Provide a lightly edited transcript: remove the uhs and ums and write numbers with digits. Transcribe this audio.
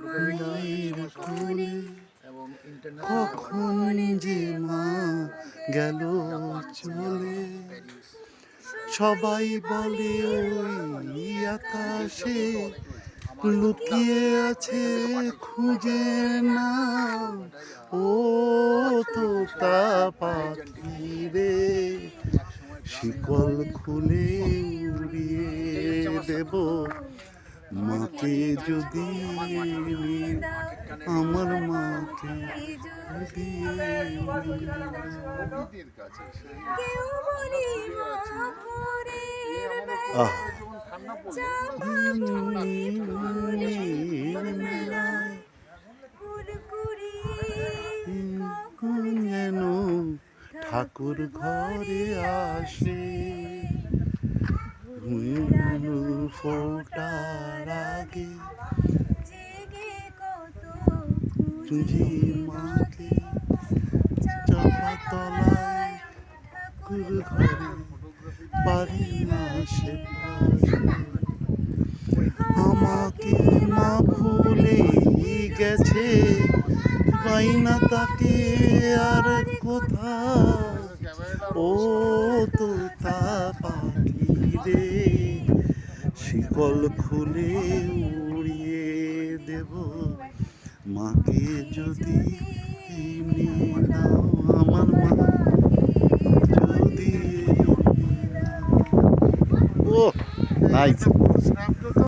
মায়ের কোলে কখন যে মা গেল চলে। সবাই বলে ওই আকাশে লুকিয়ে আছে খুঁজে না, ও তোতা পাখি রে শিকল খুলে উড়িয়ে দেব মাকে যদি, আমার মাকে যদি। যেন ঠাকুর ঘরে আসে ফোটার আগে খুঁজি মাকে চাপা তলায় ঠাকুর ঘরে বাড়ি আসে। আমাকে মা ভুলে গেছে, পাই না তাকে আর কোথাও, ও তোতা পাখি রে শিকল খুলে উড়িয়ে দেব মাকে যদি নিয়ে নাও, আমার মা যদি। ও নাইস।